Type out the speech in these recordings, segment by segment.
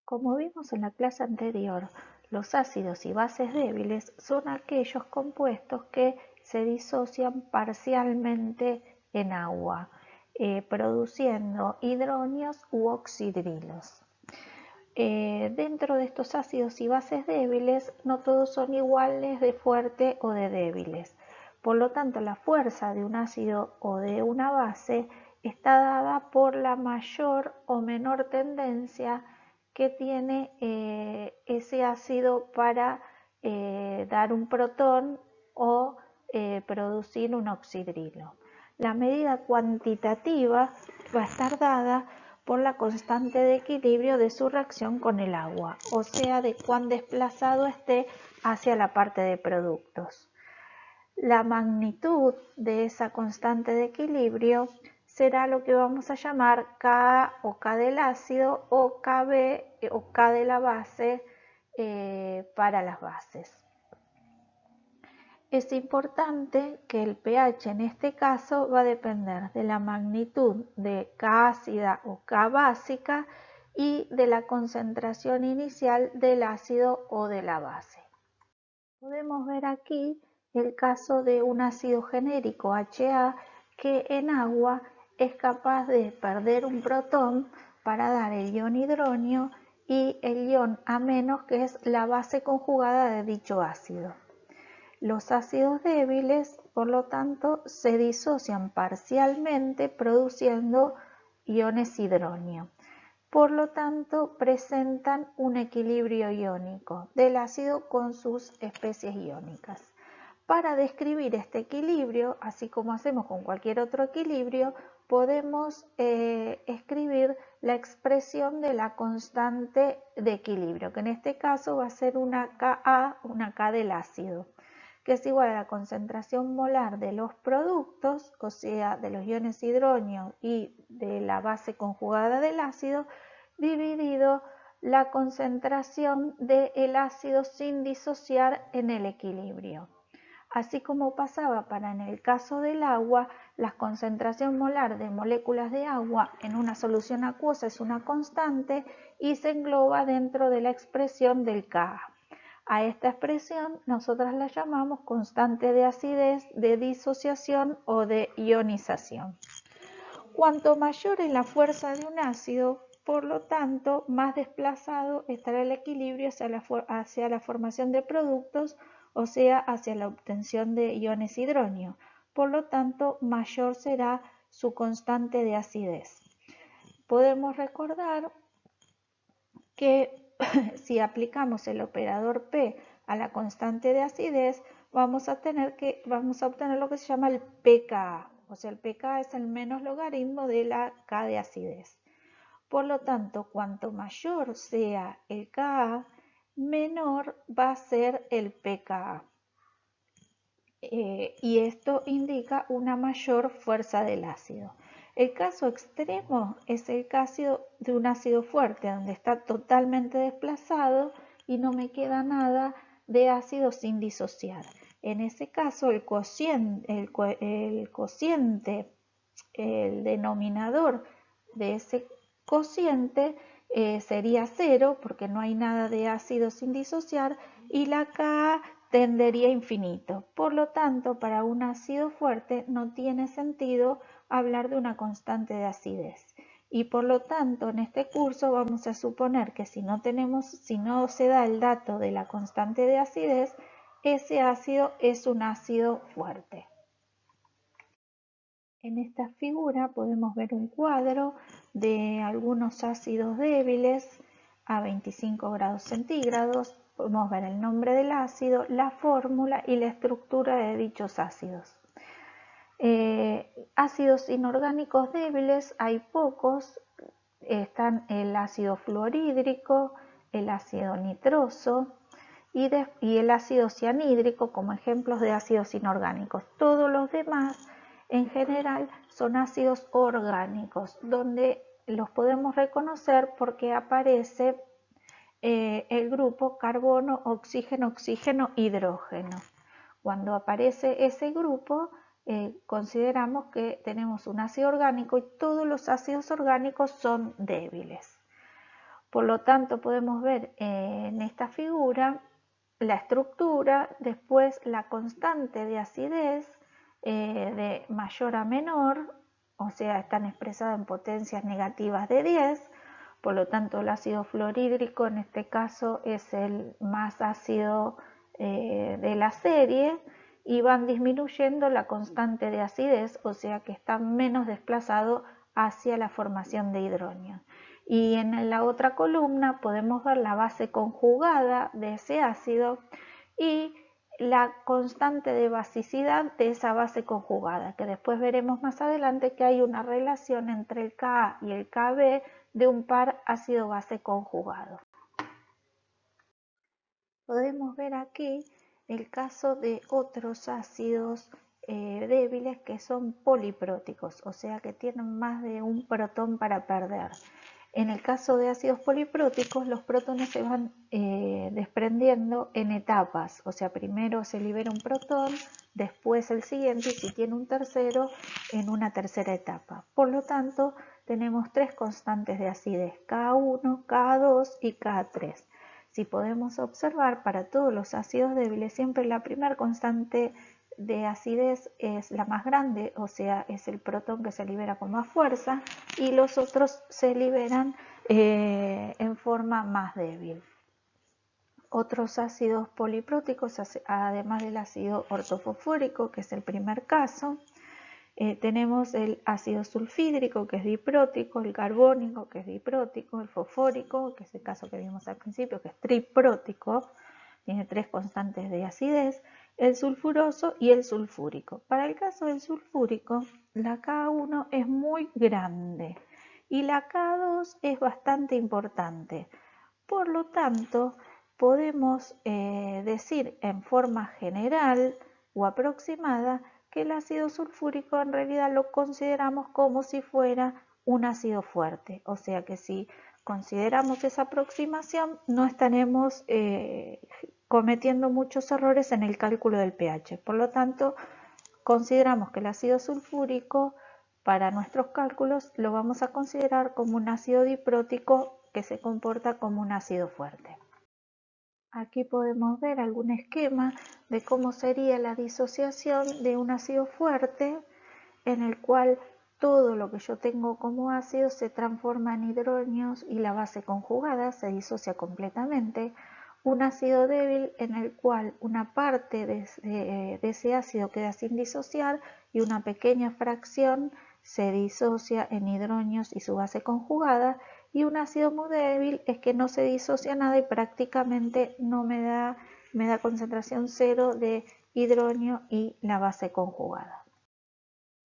Como vimos en la clase anterior, los ácidos y bases débiles son aquellos compuestos que se disocian parcialmente en agua, produciendo hidronios u oxidrilos. Dentro de estos ácidos y bases débiles, no todos son iguales de fuerte o de débiles. Por lo tanto, la fuerza de un ácido o de una base está dada por la mayor o menor tendencia que tiene ese ácido para dar un protón o producir un oxidrilo. La medida cuantitativa va a estar dada por la constante de equilibrio de su reacción con el agua, o sea, de cuán desplazado esté hacia la parte de productos. La magnitud de esa constante de equilibrio será lo que vamos a llamar Ka o K del ácido o Kb o K de la base para las bases. Es importante que el pH en este caso va a depender de la magnitud de K ácida o K básica y de la concentración inicial del ácido o de la base. Podemos ver aquí el caso de un ácido genérico HA que en agua es capaz de perder un protón para dar el ion hidronio y el ion A- que es la base conjugada de dicho ácido. Los ácidos débiles, por lo tanto, se disocian parcialmente produciendo iones hidronio. Por lo tanto, presentan un equilibrio iónico del ácido con sus especies iónicas. Para describir este equilibrio, así como hacemos con cualquier otro equilibrio, podemos escribir la expresión de la constante de equilibrio, que en este caso va a ser una Ka, una K del ácido, que es igual a la concentración molar de los productos, o sea, de los iones hidronio y de la base conjugada del ácido, dividido la concentración del ácido sin disociar en el equilibrio. Así como pasaba para en el caso del agua, la concentración molar de moléculas de agua en una solución acuosa es una constante y se engloba dentro de la expresión del Ka. A esta expresión nosotras la llamamos constante de acidez, de disociación o de ionización. Cuanto mayor es la fuerza de un ácido, por lo tanto, más desplazado estará el equilibrio hacia la formación de productos, o sea, hacia la obtención de iones hidronio. Por lo tanto, mayor será su constante de acidez. Podemos recordar que si aplicamos el operador P a la constante de acidez, vamos a obtener lo que se llama el pKa. O sea, el pKa es el menos logaritmo de la K de acidez. Por lo tanto, cuanto mayor sea el Ka, menor va a ser el pKa. Y esto indica una mayor fuerza del ácido. El caso extremo es el caso de un ácido fuerte, donde está totalmente desplazado y no me queda nada de ácido sin disociar. En ese caso, el denominador de ese cociente sería 0 porque no hay nada de ácido sin disociar y la Ka tendería a infinito. Por lo tanto, para un ácido fuerte no tiene sentido hablar de una constante de acidez. Y por lo tanto, en este curso vamos a suponer que si no se da el dato de la constante de acidez, ese ácido es un ácido fuerte. En esta figura podemos ver un cuadro de algunos ácidos débiles a 25 grados centígrados. Podemos ver el nombre del ácido, la fórmula y la estructura de dichos ácidos. Ácidos inorgánicos débiles hay pocos. Están el ácido fluorhídrico, el ácido nitroso y el ácido cianhídrico como ejemplos de ácidos inorgánicos. Todos los demás en general son ácidos orgánicos, donde los podemos reconocer porque aparece el grupo carbono, oxígeno, oxígeno, hidrógeno. Cuando aparece ese grupo, consideramos que tenemos un ácido orgánico y todos los ácidos orgánicos son débiles. Por lo tanto, podemos ver en esta figura la estructura, después la constante de acidez de mayor a menor, o sea, están expresadas en potencias negativas de 10, por lo tanto el ácido fluorhídrico en este caso es el más ácido de la serie, y van disminuyendo la constante de acidez, o sea que están menos desplazados hacia la formación de hidrógeno. Y en la otra columna podemos ver la base conjugada de ese ácido y la constante de basicidad de esa base conjugada, que después veremos más adelante que hay una relación entre el Ka y el Kb de un par ácido-base conjugado. Podemos ver aquí el caso de otros ácidos débiles que son polipróticos, o sea que tienen más de un protón para perder. En el caso de ácidos polipróticos, los protones se van desprendiendo en etapas, o sea, primero se libera un protón, después el siguiente, y si tiene un tercero, en una tercera etapa. Por lo tanto, tenemos tres constantes de acidez, Ka1, Ka2 y Ka3. Si podemos observar, para todos los ácidos débiles, siempre la primera constante de acidez es la más grande, o sea, es el protón que se libera con más fuerza, y los otros se liberan en forma más débil. Otros ácidos polipróticos, además del ácido ortofosfórico, que es el primer caso, tenemos el ácido sulfídrico, que es diprótico, el carbónico, que es diprótico, el fosfórico, que es el caso que vimos al principio, que es triprótico, tiene tres constantes de acidez, el sulfuroso y el sulfúrico. Para el caso del sulfúrico, la Ka1 es muy grande y la Ka2 es bastante importante. Por lo tanto, podemos decir en forma general o aproximada que el ácido sulfúrico en realidad lo consideramos como si fuera un ácido fuerte. O sea que si consideramos esa aproximación, no estaremos cometiendo muchos errores en el cálculo del pH. Por lo tanto, consideramos que el ácido sulfúrico para nuestros cálculos lo vamos a considerar como un ácido diprótico que se comporta como un ácido fuerte. Aquí podemos ver algún esquema de cómo sería la disociación de un ácido fuerte, en el cual todo lo que yo tengo como ácido se transforma en hidrógenos y la base conjugada se disocia completamente. Un ácido débil en el cual una parte de ese ácido queda sin disociar y una pequeña fracción se disocia en hidrógenos y su base conjugada. Y un ácido muy débil es que no se disocia nada y prácticamente no me da concentración cero de hidrógeno y la base conjugada.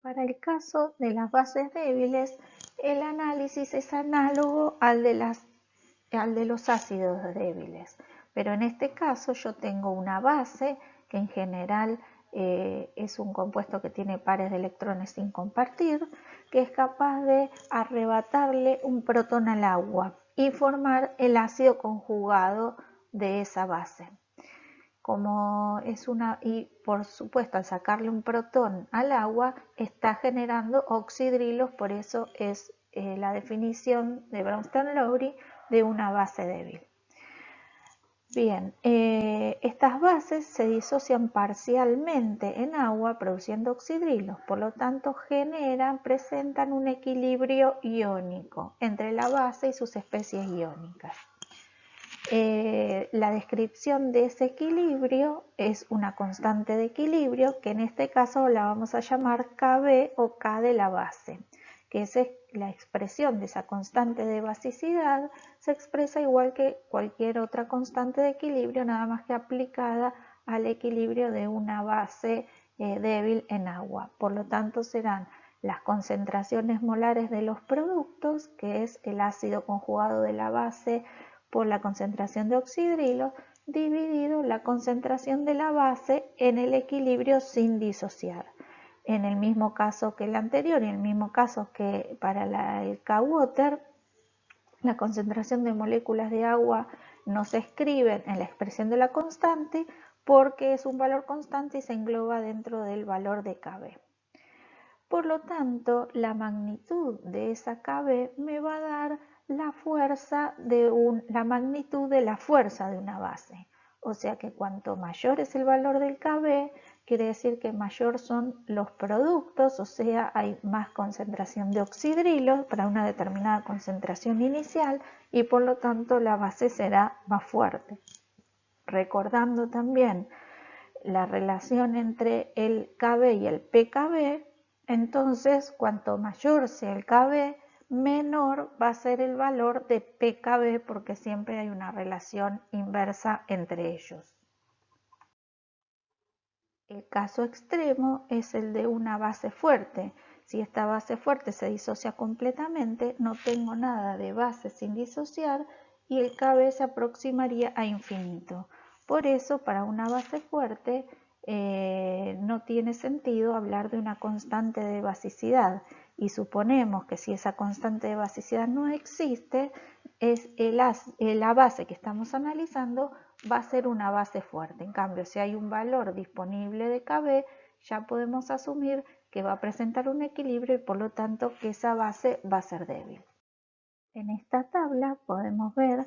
Para el caso de las bases débiles, el análisis es análogo al de los ácidos débiles, pero en este caso yo tengo una base que en general es un compuesto que tiene pares de electrones sin compartir, que es capaz de arrebatarle un protón al agua y formar el ácido conjugado de esa base. Y por supuesto, al sacarle un protón al agua está generando oxidrilos, por eso es la definición de Bronsted-Lowry de una base débil. Bien, estas bases se disocian parcialmente en agua produciendo oxidrilos, por lo tanto presentan un equilibrio iónico entre la base y sus especies iónicas. La descripción de ese equilibrio es una constante de equilibrio que en este caso la vamos a llamar Kb o K de la base, que es la expresión de esa constante de basicidad, se expresa igual que cualquier otra constante de equilibrio, nada más que aplicada al equilibrio de una base débil en agua. Por lo tanto, serán las concentraciones molares de los productos, que es el ácido conjugado de la base por la concentración de oxidrilo, dividido la concentración de la base en el equilibrio sin disociar. En el mismo caso que el anterior y en el mismo caso que para el K-Water, la concentración de moléculas de agua no se escribe en la expresión de la constante porque es un valor constante y se engloba dentro del valor de Kb. Por lo tanto, la magnitud de esa Kb me va a dar la fuerza la magnitud de la fuerza de una base. O sea que cuanto mayor es el valor del Kb, quiere decir que mayor son los productos, o sea, hay más concentración de oxidrilo para una determinada concentración inicial y por lo tanto la base será más fuerte. Recordando también la relación entre el Kb y el pKb, entonces cuanto mayor sea el Kb, menor va a ser el valor de pKb porque siempre hay una relación inversa entre ellos. El caso extremo es el de una base fuerte. Si esta base fuerte se disocia completamente, no tengo nada de base sin disociar y el Kb se aproximaría a infinito. Por eso, para una base fuerte, no tiene sentido hablar de una constante de basicidad. Y suponemos que si esa constante de basicidad no existe, la base que estamos analizando va a ser una base fuerte. En cambio, si hay un valor disponible de Kb, ya podemos asumir que va a presentar un equilibrio y por lo tanto que esa base va a ser débil. En esta tabla podemos ver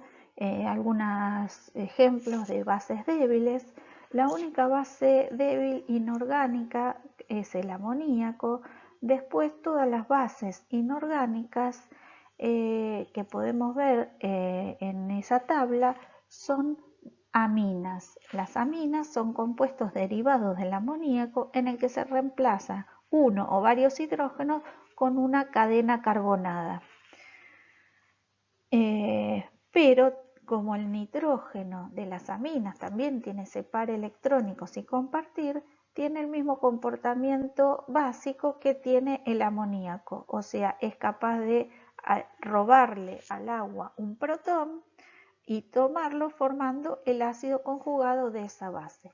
algunos ejemplos de bases débiles. La única base débil inorgánica es el amoníaco. Después todas las bases inorgánicas que podemos ver en esa tabla son aminas. Las aminas son compuestos derivados del amoníaco en el que se reemplaza uno o varios hidrógenos con una cadena carbonada. Pero como el nitrógeno de las aminas también tiene ese par electrónico sin compartir, tiene el mismo comportamiento básico que tiene el amoníaco, o sea, es capaz de robarle al agua un protón y tomarlo formando el ácido conjugado de esa base.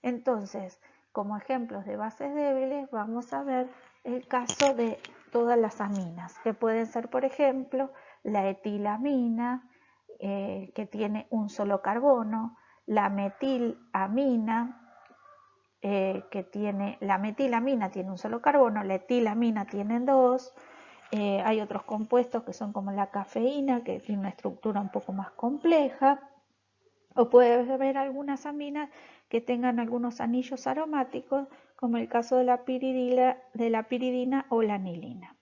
Entonces, como ejemplos de bases débiles, vamos a ver el caso de todas las aminas, que pueden ser, por ejemplo, la etilamina, que tiene un solo carbono, la metilamina, la metilamina tiene un solo carbono, la etilamina tiene dos. Hay otros compuestos que son como la cafeína, que tiene una estructura un poco más compleja. O puede haber algunas aminas que tengan algunos anillos aromáticos, como el caso de la piridina o la anilina.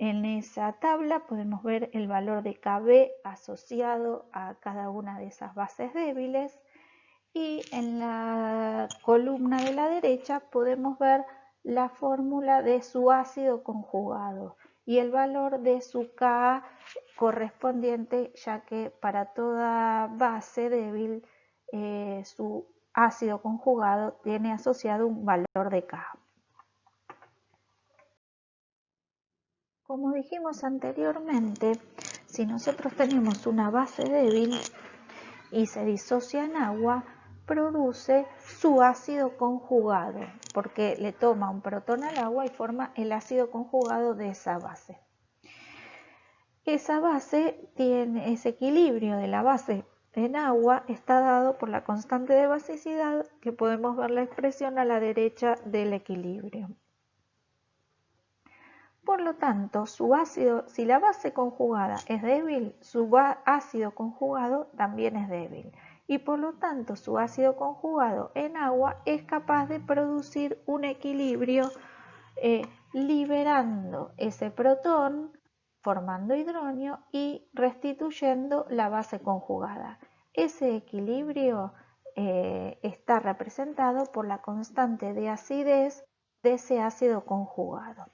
En esa tabla podemos ver el valor de Kb asociado a cada una de esas bases débiles y en la columna de la derecha podemos ver la fórmula de su ácido conjugado y el valor de su Ka correspondiente, ya que para toda base débil su ácido conjugado tiene asociado un valor de Ka. Como dijimos anteriormente, si nosotros tenemos una base débil y se disocia en agua, produce su ácido conjugado, porque le toma un protón al agua y forma el ácido conjugado de esa base. Esa base tiene ese equilibrio de la base en agua, está dado por la constante de basicidad, que podemos ver la expresión a la derecha del equilibrio. Por lo tanto, si la base conjugada es débil, su ácido conjugado también es débil. Y por lo tanto, su ácido conjugado en agua es capaz de producir un equilibrio liberando ese protón, formando hidronio y restituyendo la base conjugada. Ese equilibrio está representado por la constante de acidez de ese ácido conjugado.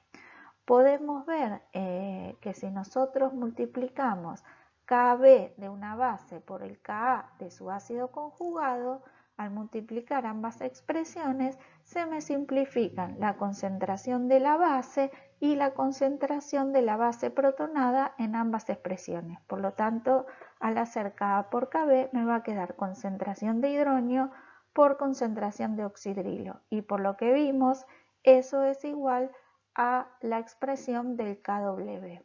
Podemos ver que si nosotros multiplicamos Kb de una base por el Ka de su ácido conjugado, al multiplicar ambas expresiones se me simplifican la concentración de la base y la concentración de la base protonada en ambas expresiones. Por lo tanto, al hacer Ka por Kb me va a quedar concentración de hidronio por concentración de oxidrilo. Y por lo que vimos, eso es igual a la expresión del Kw.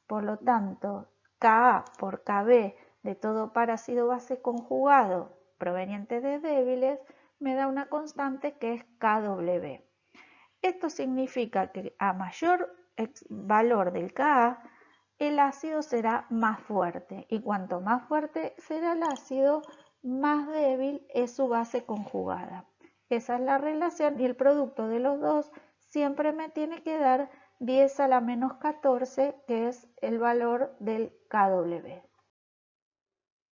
Por lo tanto, Ka por Kb de todo par ácido base conjugado proveniente de débiles me da una constante que es Kw. Esto significa que a mayor valor del Ka, el ácido será más fuerte, y cuanto más fuerte será el ácido, más débil es su base conjugada. Esa es la relación, y el producto de los dos siempre me tiene que dar 10 a la menos 14, que es el valor del Kw.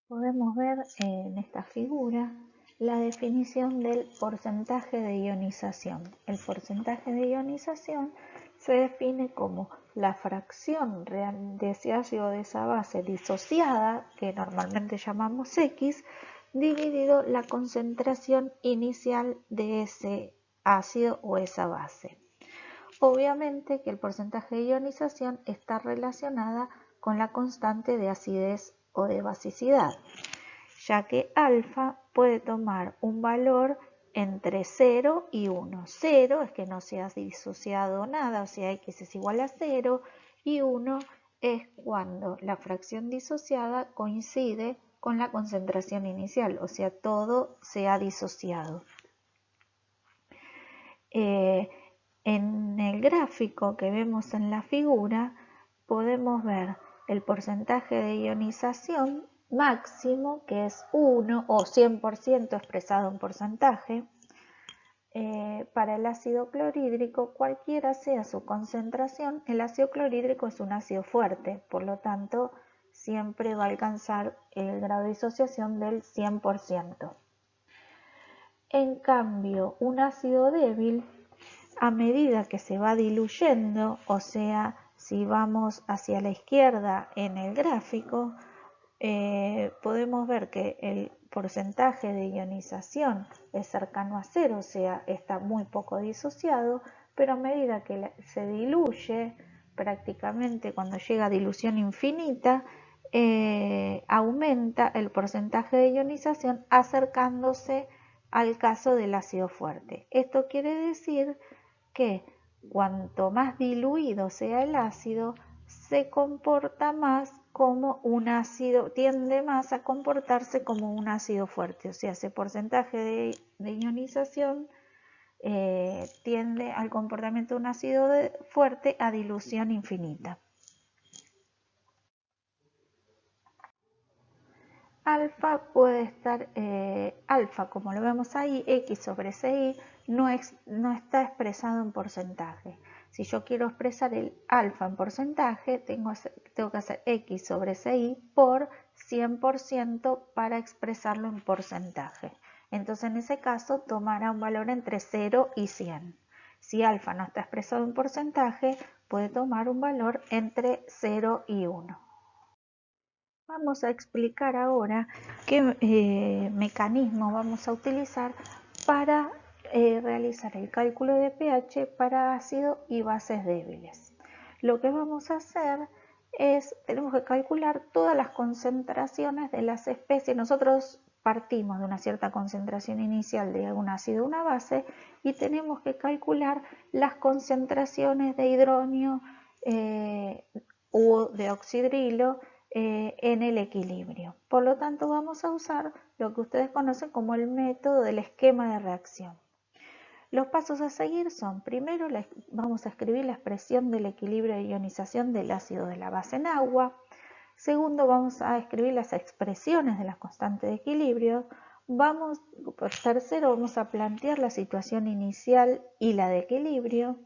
Podemos ver en esta figura la definición del porcentaje de ionización. El porcentaje de ionización se define como la fracción real de ese ácido o de esa base disociada, que normalmente llamamos X, dividido la concentración inicial de ese ácido o esa base. Obviamente que el porcentaje de ionización está relacionada con la constante de acidez o de basicidad, ya que alfa puede tomar un valor entre 0 y 1. 0 es que no se ha disociado nada, o sea, X es igual a 0, y 1 es cuando la fracción disociada coincide con la concentración inicial, o sea, todo se ha disociado. En el gráfico que vemos en la figura podemos ver el porcentaje de ionización máximo, que es 1 o 100% expresado en porcentaje. Para el ácido clorhídrico, cualquiera sea su concentración, el ácido clorhídrico es un ácido fuerte, por lo tanto siempre va a alcanzar el grado de disociación del 100%. En cambio, un ácido débil, a medida que se va diluyendo, o sea, si vamos hacia la izquierda en el gráfico, podemos ver que el porcentaje de ionización es cercano a 0, o sea, está muy poco disociado, pero a medida que se diluye, prácticamente cuando llega a dilución infinita, aumenta el porcentaje de ionización acercándose al caso del ácido fuerte. Esto quiere decir que cuanto más diluido sea el ácido, se comporta más como un ácido, tiende más a comportarse como un ácido fuerte, o sea, ese porcentaje de ionización tiende al comportamiento de un ácido fuerte a dilución infinita. Alfa puede estar, alfa, como lo vemos ahí, X sobre CI, no está expresado en porcentaje. Si yo quiero expresar el alfa en porcentaje, tengo que hacer X sobre CI por 100% para expresarlo en porcentaje. Entonces, en ese caso, tomará un valor entre 0 y 100. Si alfa no está expresado en porcentaje, puede tomar un valor entre 0 y 1. Vamos a explicar ahora qué mecanismo vamos a utilizar para realizar el cálculo de pH para ácido y bases débiles. Lo que vamos a hacer es, tenemos que calcular todas las concentraciones de las especies. Nosotros partimos de una cierta concentración inicial de un ácido o una base y tenemos que calcular las concentraciones de hidronio o de oxidrilo en el equilibrio. Por lo tanto, vamos a usar lo que ustedes conocen como el método del esquema de reacción. Los pasos a seguir son, primero vamos a escribir la expresión del equilibrio de ionización del ácido de la base en agua. Segundo, vamos a escribir las expresiones de las constantes de equilibrio. Tercero, vamos a plantear la situación inicial y la de equilibrio.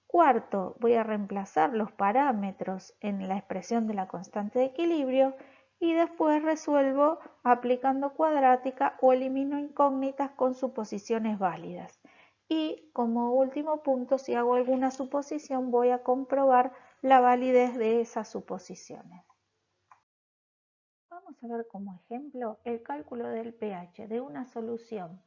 Cuarto, voy a reemplazar los parámetros en la expresión de la constante de equilibrio y después resuelvo aplicando cuadrática o elimino incógnitas con suposiciones válidas. Y como último punto, si hago alguna suposición, voy a comprobar la validez de esas suposiciones. Vamos a ver como ejemplo el cálculo del pH de una solución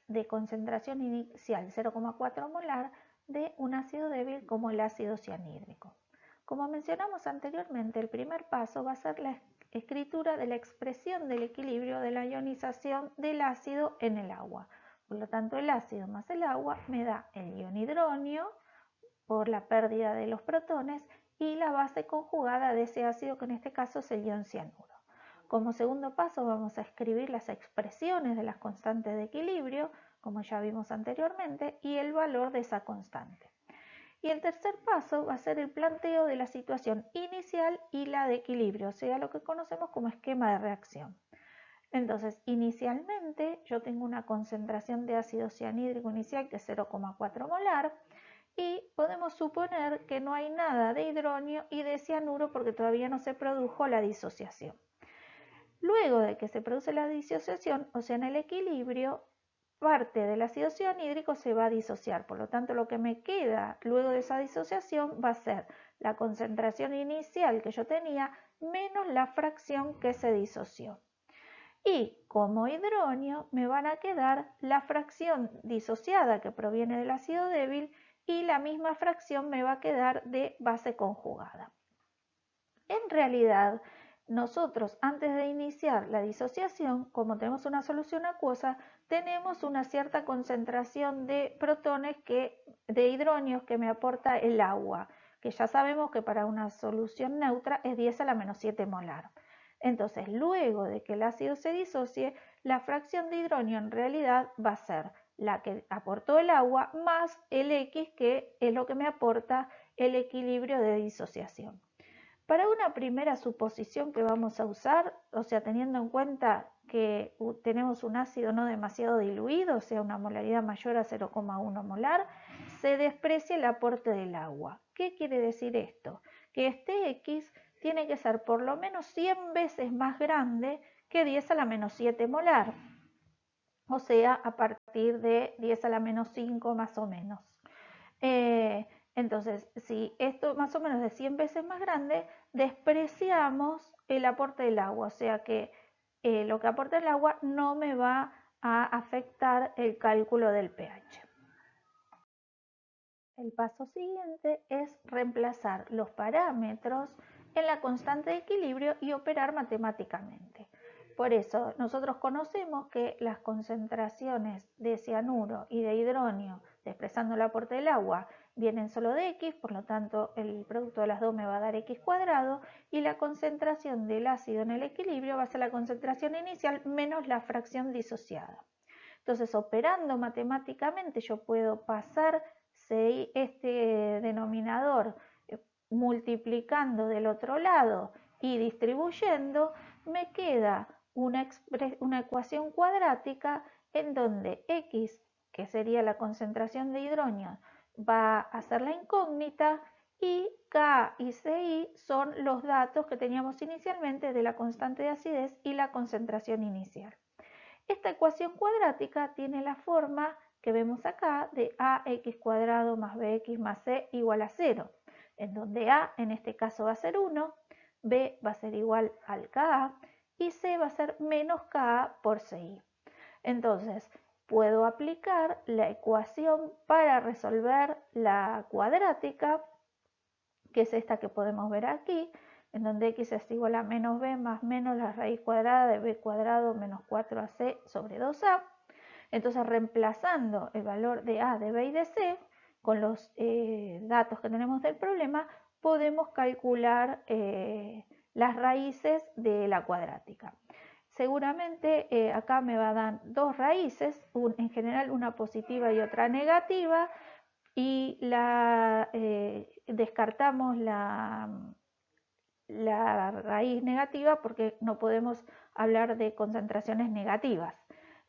de concentración inicial 0,4 molar de un ácido débil como el ácido cianhídrico. Como mencionamos anteriormente, el primer paso va a ser la escritura de la expresión del equilibrio de la ionización del ácido en el agua. Por lo tanto, el ácido más el agua me da el ion hidronio por la pérdida de los protones y la base conjugada de ese ácido, que en este caso es el ion cianuro. Como segundo paso vamos a escribir las expresiones de las constantes de equilibrio, como ya vimos anteriormente, y el valor de esa constante. Y el tercer paso va a ser el planteo de la situación inicial y la de equilibrio, o sea, lo que conocemos como esquema de reacción. Entonces, inicialmente yo tengo una concentración de ácido cianhídrico inicial que es 0,4 molar y podemos suponer que no hay nada de hidróneo y de cianuro porque todavía no se produjo la disociación. Luego de que se produce la disociación, o sea, en el equilibrio, parte del ácido cianhídrico se va a disociar. Por lo tanto, lo que me queda luego de esa disociación va a ser la concentración inicial que yo tenía menos la fracción que se disoció. Y como hidróneo me van a quedar la fracción disociada que proviene del ácido débil y la misma fracción me va a quedar de base conjugada. En realidad, nosotros antes de iniciar la disociación, como tenemos una solución acuosa, tenemos una cierta concentración de protones de hidróneos que me aporta el agua, que ya sabemos que para una solución neutra es 10 a la menos 7 molar. Entonces, luego de que el ácido se disocie, la fracción de hidróneo en realidad va a ser la que aportó el agua más el X, que es lo que me aporta el equilibrio de disociación. Para una primera suposición que vamos a usar, o sea, teniendo en cuenta que tenemos un ácido no demasiado diluido, o sea, una molaridad mayor a 0,1 molar, se desprecia el aporte del agua. ¿Qué quiere decir esto? Que este X tiene que ser por lo menos 100 veces más grande que 10 a la menos 7 molar, o sea, a partir de 10 a la menos 5 más o menos. Entonces, si esto más o menos de 100 veces más grande, despreciamos el aporte del agua, o sea que lo que aporta el agua no me va a afectar el cálculo del pH. El paso siguiente es reemplazar los parámetros en la constante de equilibrio y operar matemáticamente. Por eso nosotros conocemos que las concentraciones de cianuro y de hidróneo, expresando el aporte del agua, vienen solo de X, por lo tanto el producto de las dos me va a dar X cuadrado, y la concentración del ácido en el equilibrio va a ser la concentración inicial menos la fracción disociada. Entonces, operando matemáticamente, yo puedo pasar este denominador multiplicando del otro lado y distribuyendo, me queda una ecuación cuadrática en donde X, que sería la concentración de hidrógeno, va a ser la incógnita y K y CI son los datos que teníamos inicialmente de la constante de acidez y la concentración inicial. Esta ecuación cuadrática tiene la forma que vemos acá de ax cuadrado más bx más c igual a 0, en donde a en este caso va a ser 1, b va a ser igual al ka y c va a ser menos ka por ci. Entonces, puedo aplicar la ecuación para resolver la cuadrática, que es esta que podemos ver aquí, en donde x es igual a menos b más menos la raíz cuadrada de b cuadrado menos 4ac sobre 2a. Entonces, reemplazando el valor de a, de b y de c con los datos que tenemos del problema, podemos calcular las raíces de la cuadrática. Seguramente acá me va a dar dos raíces, en general una positiva y otra negativa, y descartamos la raíz negativa porque no podemos hablar de concentraciones negativas.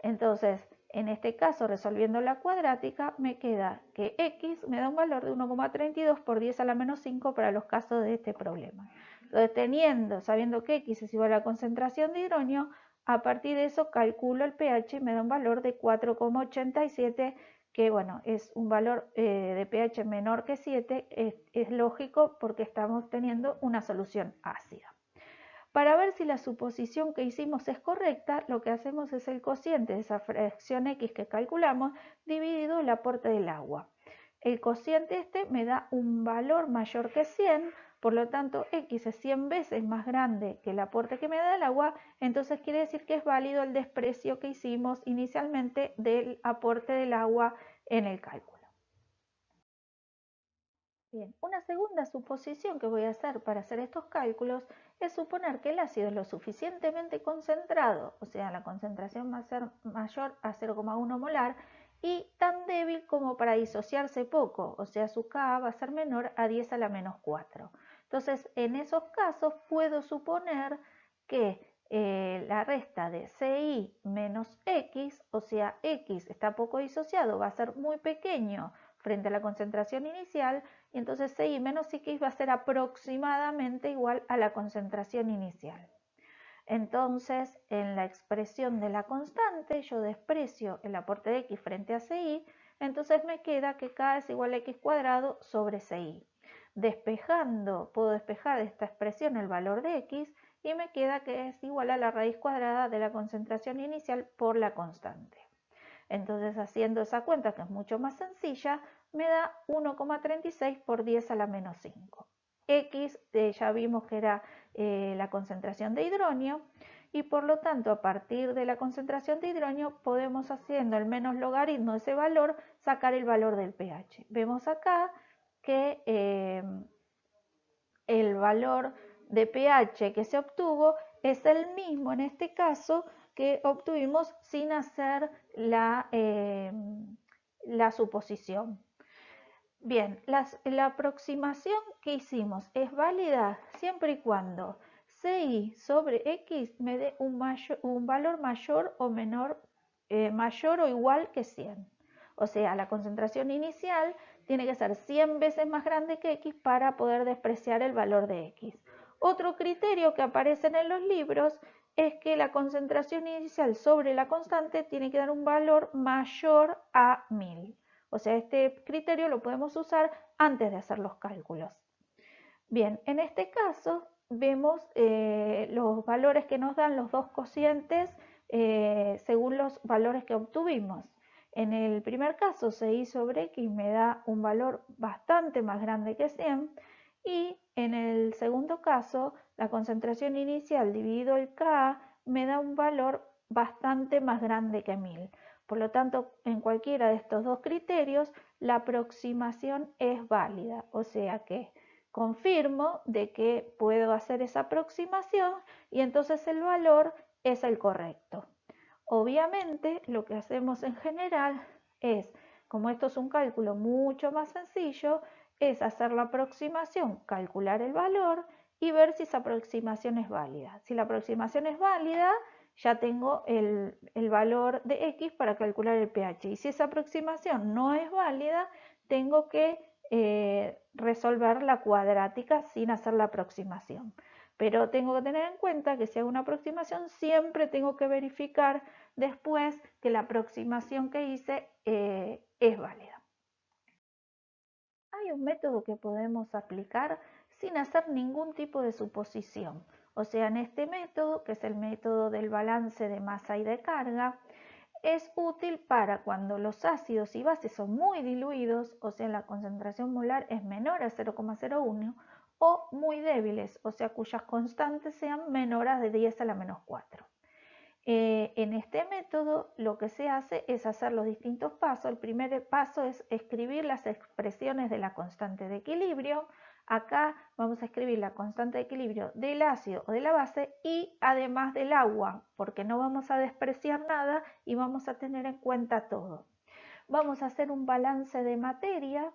Entonces, en este caso, resolviendo la cuadrática, me queda que x me da un valor de 1,32 por 10 a la menos 5 para los casos de este problema. Entonces, sabiendo que x es igual a la concentración de hidrógeno, a partir de eso calculo el pH y me da un valor de 4,87, que bueno, es un valor de pH menor que 7, es lógico porque estamos teniendo una solución ácida. Para ver si la suposición que hicimos es correcta, lo que hacemos es el cociente de esa fracción X que calculamos dividido el aporte del agua. El cociente este me da un valor mayor que 100, por lo tanto X es 100 veces más grande que el aporte que me da el agua, entonces quiere decir que es válido el desprecio que hicimos inicialmente del aporte del agua en el cálculo. Bien, una segunda suposición que voy a hacer para hacer estos cálculos es suponer que el ácido es lo suficientemente concentrado, o sea, la concentración va a ser mayor a 0,1 molar, y tan débil como para disociarse poco, o sea, su Ka va a ser menor a 10 a la menos 4. Entonces, en esos casos puedo suponer que la resta de Ci menos X, o sea, X está poco disociado, va a ser muy pequeño frente a la concentración inicial, y entonces Ci menos X va a ser aproximadamente igual a la concentración inicial. Entonces, en la expresión de la constante, yo desprecio el aporte de X frente a Ci, entonces me queda que K es igual a X cuadrado sobre Ci. Despejando, puedo despejar de esta expresión el valor de X y me queda que es igual a la raíz cuadrada de la concentración inicial por la constante. Entonces, haciendo esa cuenta, que es mucho más sencilla, me da 1,36 por 10 a la menos 5. X ya vimos que era la concentración de hidronio y por lo tanto a partir de la concentración de hidronio podemos, haciendo el menos logaritmo de ese valor, sacar el valor del pH. Vemos acá que el valor de pH que se obtuvo es el mismo en este caso que obtuvimos sin hacer la suposición. Bien, la aproximación que hicimos es válida siempre y cuando Ci sobre X me dé un valor mayor o menor, mayor o igual que 100. O sea, la concentración inicial tiene que ser 100 veces más grande que X para poder despreciar el valor de X. Otro criterio que aparece en los libros es que la concentración inicial sobre la constante tiene que dar un valor mayor a 1000. O sea, este criterio lo podemos usar antes de hacer los cálculos. Bien, en este caso vemos los valores que nos dan los dos cocientes según los valores que obtuvimos. En el primer caso, Ci sobre X me da un valor bastante más grande que 100 y en el segundo caso, la concentración inicial dividido el K me da un valor bastante más grande que 1000. Por lo tanto, en cualquiera de estos dos criterios, la aproximación es válida, o sea que confirmo de que puedo hacer esa aproximación y entonces el valor es el correcto. Obviamente, lo que hacemos en general es, como esto es un cálculo mucho más sencillo, es hacer la aproximación, calcular el valor y ver si esa aproximación es válida. Si la aproximación es válida, ya tengo el valor de X para calcular el pH. Y si esa aproximación no es válida, tengo que resolver la cuadrática sin hacer la aproximación. Pero tengo que tener en cuenta que si hago una aproximación, siempre tengo que verificar después que la aproximación que hice es válida. Hay un método que podemos aplicar sin hacer ningún tipo de suposición. O sea, en este método, que es el método del balance de masa y de carga, es útil para cuando los ácidos y bases son muy diluidos, o sea, la concentración molar es menor a 0,01, o muy débiles, o sea, cuyas constantes sean menores de 10 a la menos 4. En este método lo que se hace es hacer los distintos pasos. El primer paso es escribir las expresiones de la constante de equilibrio. Acá vamos a escribir la constante de equilibrio del ácido o de la base y además del agua, porque no vamos a despreciar nada y vamos a tener en cuenta todo. Vamos a hacer un balance de materia,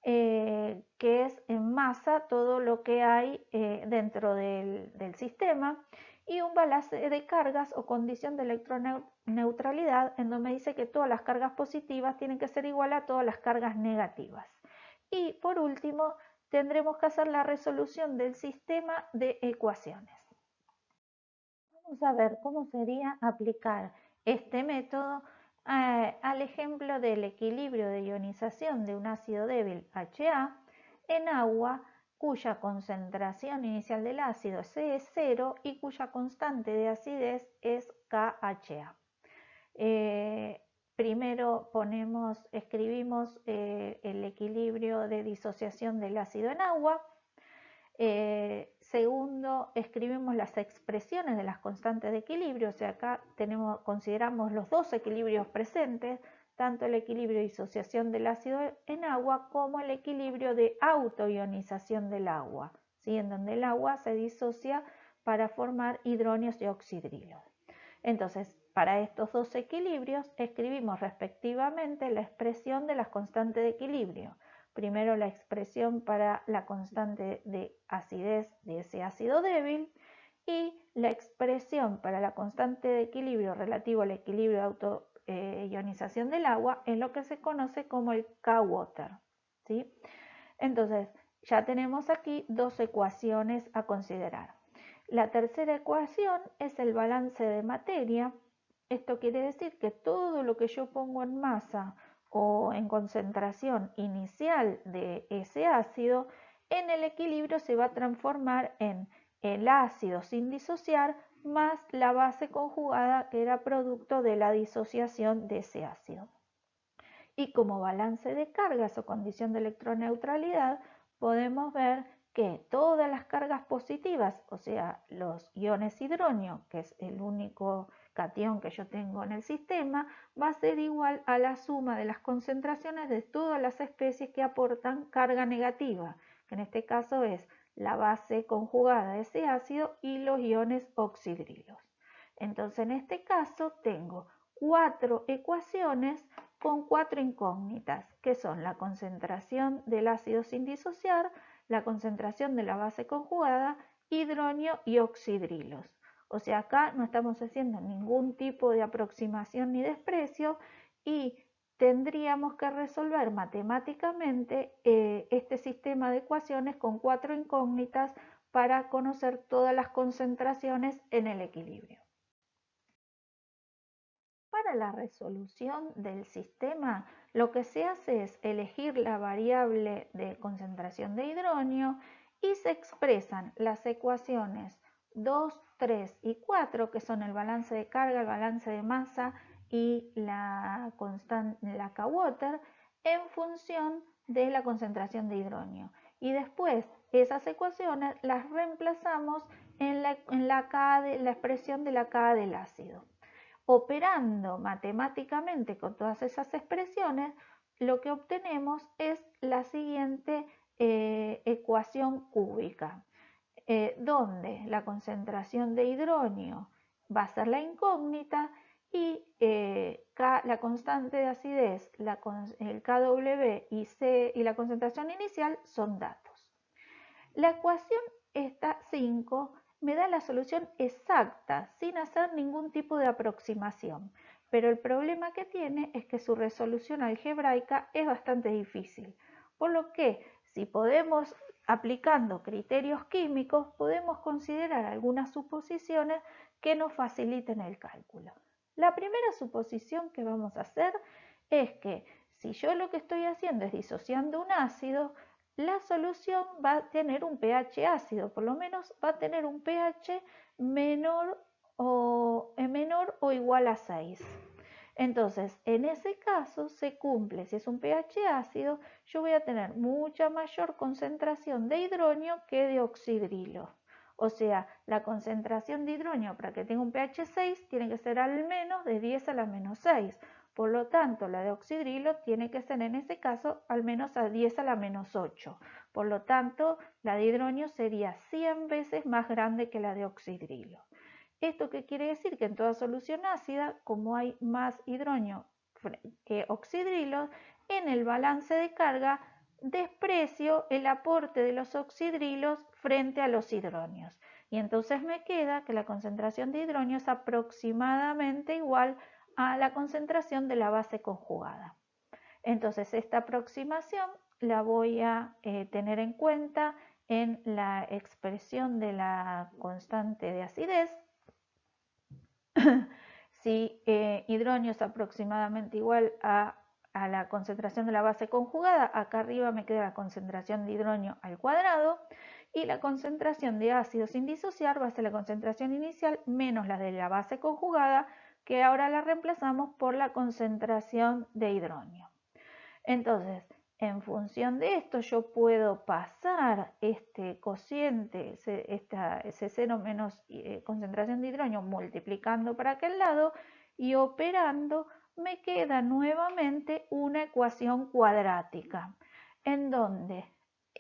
que es en masa todo lo que hay dentro del sistema, y un balance de cargas o condición de electroneutralidad en donde me dice que todas las cargas positivas tienen que ser igual a todas las cargas negativas. Y por último, tendremos que hacer la resolución del sistema de ecuaciones. Vamos a ver cómo sería aplicar este método al ejemplo del equilibrio de ionización de un ácido débil HA en agua cuya concentración inicial del ácido es 0 y cuya constante de acidez es KHA. Primero escribimos el equilibrio de disociación del ácido en agua. Segundo, escribimos las expresiones de las constantes de equilibrio, o sea, acá consideramos los dos equilibrios presentes, tanto el equilibrio de disociación del ácido en agua como el equilibrio de autoionización del agua, ¿sí? En donde el agua se disocia para formar hidronios y oxidrilos. Entonces, para estos dos equilibrios escribimos respectivamente la expresión de las constantes de equilibrio. Primero la expresión para la constante de acidez de ese ácido débil y la expresión para la constante de equilibrio relativo al equilibrio de autoionización del agua en lo que se conoce como el K-Water, ¿sí? Entonces, ya tenemos aquí dos ecuaciones a considerar. La tercera ecuación es el balance de materia. Esto quiere decir que todo lo que yo pongo en masa o en concentración inicial de ese ácido, en el equilibrio se va a transformar en el ácido sin disociar más la base conjugada que era producto de la disociación de ese ácido. Y como balance de cargas o condición de electroneutralidad, podemos ver que todas las cargas positivas, o sea, los iones hidronio, que es el único catión que yo tengo en el sistema, va a ser igual a la suma de las concentraciones de todas las especies que aportan carga negativa, que en este caso es la base conjugada de ese ácido y los iones oxidrilos. Entonces, en este caso tengo 4 ecuaciones con 4 incógnitas, que son la concentración del ácido sin disociar, la concentración de la base conjugada, hidronio y oxidrilos. O sea, acá no estamos haciendo ningún tipo de aproximación ni desprecio y tendríamos que resolver matemáticamente este sistema de ecuaciones con 4 incógnitas para conocer todas las concentraciones en el equilibrio. Para la resolución del sistema, lo que se hace es elegir la variable de concentración de hidronio y se expresan las ecuaciones 2, 3 y 4, que son el balance de carga, el balance de masa y la K-Water, en función de la concentración de hidronio. Y después esas ecuaciones las reemplazamos en la expresión de la K del ácido. Operando matemáticamente con todas esas expresiones, lo que obtenemos es la siguiente ecuación cúbica, donde la concentración de hidronio va a ser la incógnita y la constante de acidez, el Kw y C y la concentración inicial son datos. La ecuación esta 5 me da la solución exacta sin hacer ningún tipo de aproximación, pero el problema que tiene es que su resolución algebraica es bastante difícil, por lo que si podemos, aplicando criterios químicos, podemos considerar algunas suposiciones que nos faciliten el cálculo. La primera suposición que vamos a hacer es que si yo lo que estoy haciendo es disociando un ácido, la solución va a tener un pH ácido, por lo menos va a tener un pH menor o igual a 6. Entonces, en ese caso se cumple, si es un pH ácido, yo voy a tener mucha mayor concentración de hidronio que de oxidrilo. O sea, la concentración de hidronio para que tenga un pH 6 tiene que ser al menos de 10 a la menos 6. Por lo tanto, la de oxidrilo tiene que ser en ese caso al menos a 10 a la menos 8. Por lo tanto, la de hidronio sería 100 veces más grande que la de oxidrilo. ¿Esto qué quiere decir? Que en toda solución ácida, como hay más hidronio que oxidrilo, en el balance de carga desprecio el aporte de los oxidrilos frente a los hidronios. Y entonces me queda que la concentración de hidronio es aproximadamente igual a la concentración de la base conjugada. Entonces esta aproximación la voy a tener en cuenta en la expresión de la constante de acidez. Si hidronio es aproximadamente igual a la concentración de la base conjugada, acá arriba me queda la concentración de hidronio al cuadrado y la concentración de ácido sin disociar va a ser la concentración inicial menos la de la base conjugada, que ahora la reemplazamos por la concentración de hidronio. Entonces, en función de esto, yo puedo pasar este cociente, ese 0 menos concentración de hidronio, multiplicando para aquel lado y operando, me queda nuevamente una ecuación cuadrática, en donde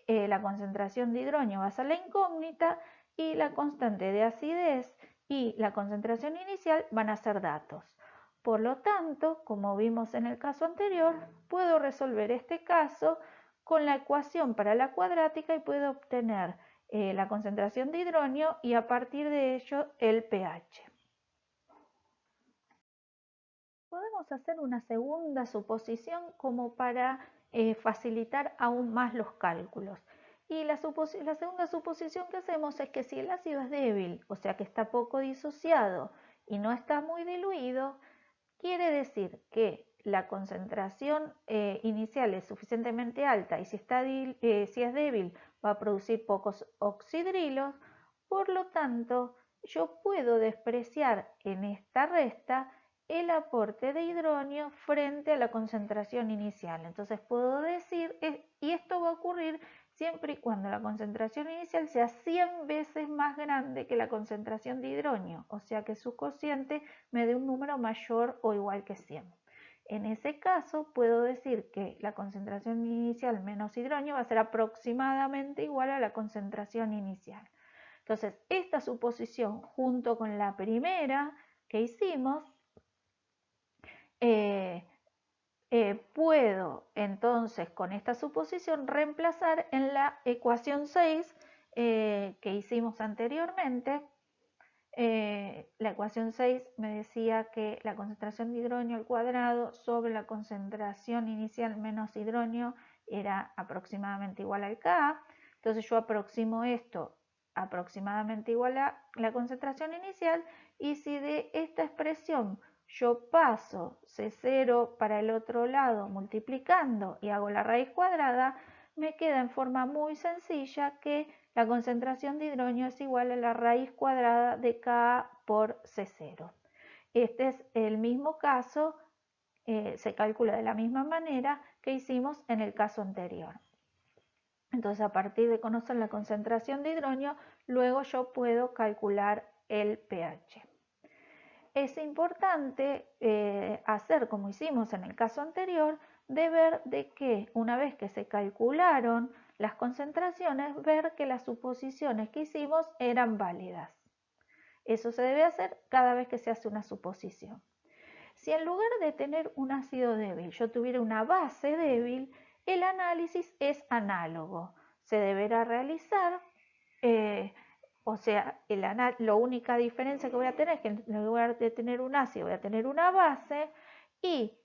la concentración de hidronio va a ser la incógnita y la constante de acidez y la concentración inicial van a ser datos. Por lo tanto, como vimos en el caso anterior, puedo resolver este caso con la ecuación para la cuadrática y puedo obtener la concentración de hidrógeno y a partir de ello el pH. Podemos hacer una segunda suposición como para facilitar aún más los cálculos. Y la segunda suposición que hacemos es que si el ácido es débil, o sea que está poco disociado y no está muy diluido, quiere decir que la concentración inicial es suficientemente alta y si es débil va a producir pocos oxidrilos, por lo tanto yo puedo despreciar en esta resta el aporte de hidrógeno frente a la concentración inicial. Entonces puedo decir, y esto va a ocurrir siempre y cuando la concentración inicial sea 100 veces más grande que la concentración de hidrógeno, o sea que su cociente me dé un número mayor o igual que 100. En ese caso puedo decir que la concentración inicial menos hidrógeno va a ser aproximadamente igual a la concentración inicial. Entonces, esta suposición junto con la primera que hicimos, puedo entonces con esta suposición reemplazar en la ecuación 6 que hicimos anteriormente. La ecuación 6 me decía que la concentración de hidrógeno al cuadrado sobre la concentración inicial menos hidrógeno era aproximadamente igual al K. Entonces yo aproximo esto aproximadamente igual a la concentración inicial y si de esta expresión yo paso C0 para el otro lado multiplicando y hago la raíz cuadrada, me queda en forma muy sencilla que la concentración de hidrógeno es igual a la raíz cuadrada de Ka por C0. Este es el mismo caso, se calcula de la misma manera que hicimos en el caso anterior. Entonces, a partir de conocer la concentración de hidrógeno, luego yo puedo calcular el pH. Es importante hacer como hicimos en el caso anterior, de ver de que una vez que se calcularon las concentraciones, ver que las suposiciones que hicimos eran válidas. Eso se debe hacer cada vez que se hace una suposición. Si en lugar de tener un ácido débil yo tuviera una base débil, el análisis es análogo. Se deberá realizar, o sea, la única diferencia que voy a tener es que en lugar de tener un ácido voy a tener una base y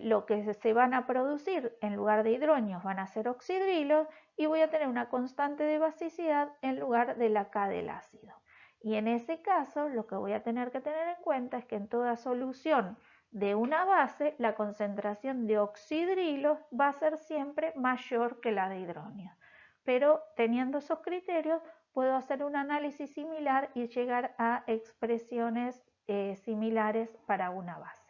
lo que se van a producir en lugar de hidrógenos van a ser oxidrilos y voy a tener una constante de basicidad en lugar de la K del ácido. Y en ese caso lo que voy a tener que tener en cuenta es que en toda solución de una base la concentración de oxidrilos va a ser siempre mayor que la de hidrógeno. Pero teniendo esos criterios puedo hacer un análisis similar y llegar a expresiones similares para una base.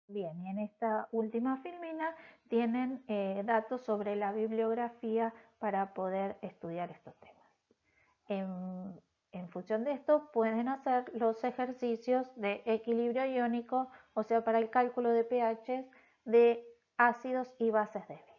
Bien, y en esta última filmina tienen datos sobre la bibliografía para poder estudiar estos temas. En función de esto pueden hacer los ejercicios de equilibrio iónico, o sea, para el cálculo de pH de ácidos y bases débiles.